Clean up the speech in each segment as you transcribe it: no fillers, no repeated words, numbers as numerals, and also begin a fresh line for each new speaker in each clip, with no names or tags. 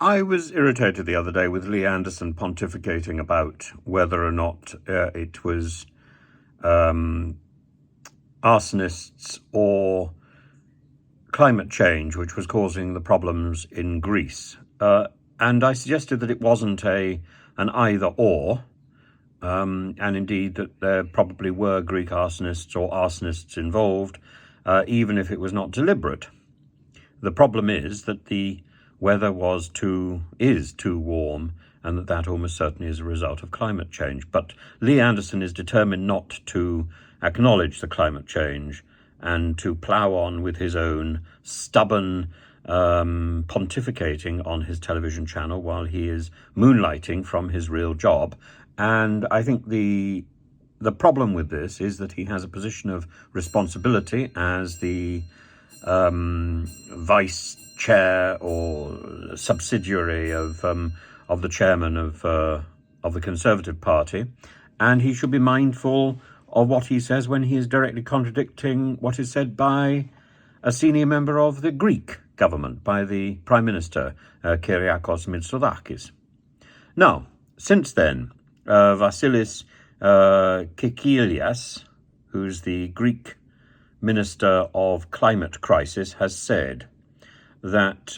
I was irritated the other day with Lee Anderson pontificating about whether or not it was arsonists or climate change which was causing the problems in Greece. And I suggested that it wasn't an either or, and indeed that there probably were Greek arsonists or arsonists involved, even if it was not deliberate. The problem is that the weather is too warm, and that almost certainly is a result of climate change. But Lee Anderson is determined not to acknowledge the climate change and to plough on with his own stubborn pontificating on his television channel while he is moonlighting from his real job. And I think the problem with this is that he has a position of responsibility as the vice chair or subsidiary of the chairman of the Conservative Party, and he should be mindful of what he says when he is directly contradicting what is said by a senior member of the Greek government, by the Prime Minister, Kyriakos Mitsotakis. Now, since then, Vassilis Kikilias, who's the Greek Minister of Climate Crisis, has said that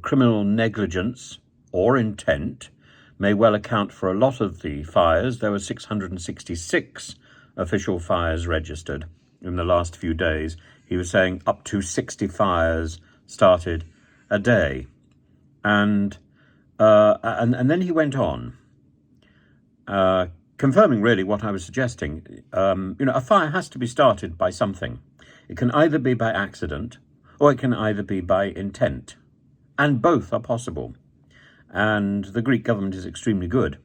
criminal negligence or intent may well account for a lot of the fires. There were 666 official fires registered in the last few days. He was saying up to 60 fires started a day. And then he went on, confirming really what I was suggesting. A fire has to be started by something. It can either be by accident or it can either be by intent. And both are possible. And the Greek government is extremely good,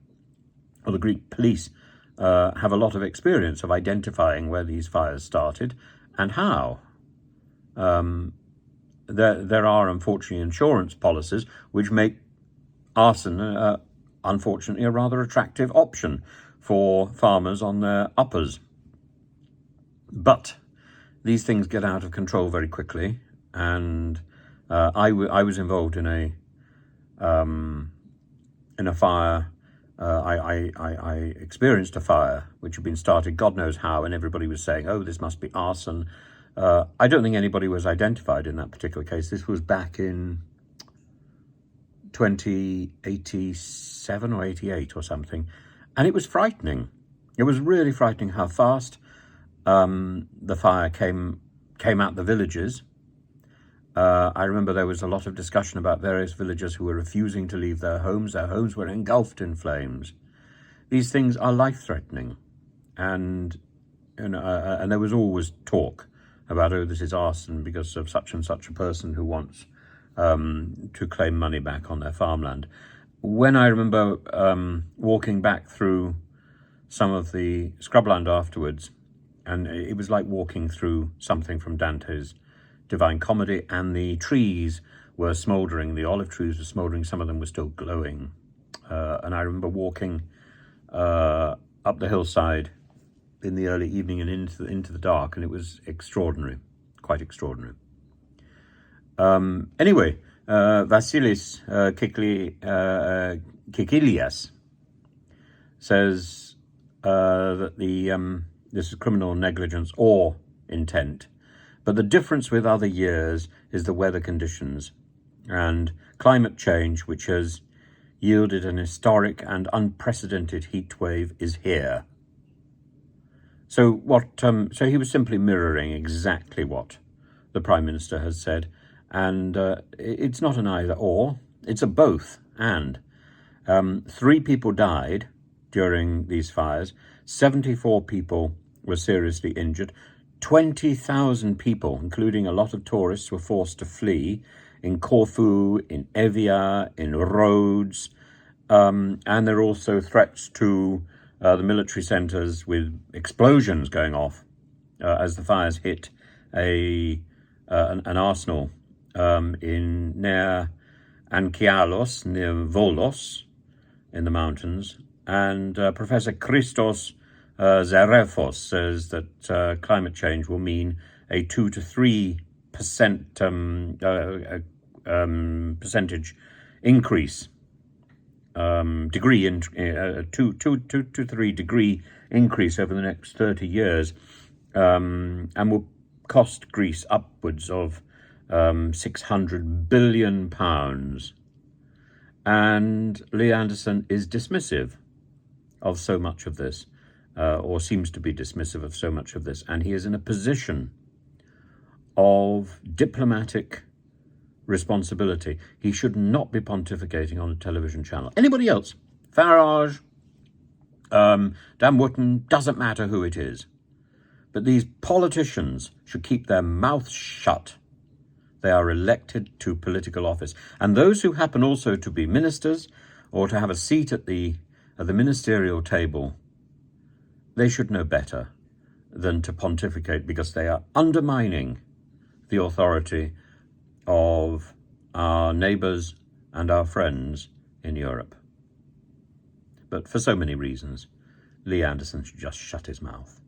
or the Greek police have a lot of experience of identifying where these fires started and how. There are, unfortunately, insurance policies which make arson, unfortunately, a rather attractive option for farmers on their uppers. But these things get out of control very quickly, and I was involved in a fire. I experienced a fire which had been started God knows how, and everybody was saying, oh, this must be arson. I don't think anybody was identified in that particular case. This was back in 2087 or 88 or something. And it was frightening. It was really frightening how fast the fire came out the villages. I remember there was a lot of discussion about various villagers who were refusing to leave their homes. Their homes were engulfed in flames. These things are life-threatening. And there was always talk about, oh, this is arson because of such and such a person who wants to claim money back on their farmland. When I remember walking back through some of the scrubland afterwards, and it was like walking through something from Dante's Divine Comedy, and the trees were smouldering, the olive trees were smouldering, some of them were still glowing. And I remember walking up the hillside in the early evening and into the dark, and it was extraordinary, quite extraordinary. Anyway, Vassilis Kikilias says that this is criminal negligence or intent, but the difference with other years is the weather conditions and climate change, which has yielded an historic and unprecedented heat wave, is here. So so he was simply mirroring exactly what the Prime Minister has said, and it's not an either or, it's a both and. 3 people died during these fires, 74 people were seriously injured, 20,000 people, including a lot of tourists, were forced to flee in Corfu, in Evia, in Rhodes, and there are also threats to the military centres with explosions going off as the fires hit an arsenal near Ankialos, near Volos, in the mountains. And Professor Christos Zarefos says that climate change will mean a 2 to 3% percentage increase, degree in 2 to 3 degree increase over the next 30 years, and will cost Greece upwards of £600 billion. And Lee Anderson is dismissive of so much of this, or seems to be dismissive of so much of this, and he is in a position of diplomatic responsibility. He should not be pontificating on a television channel. Anybody else, Farage, Dan Wootton, doesn't matter who it is. But these politicians should keep their mouths shut. They are elected to political office. And those who happen also to be ministers or to have a seat at the ministerial table, they should know better than to pontificate, because they are undermining the authority of our neighbours and our friends in Europe. But for so many reasons, Lee Anderson should just shut his mouth.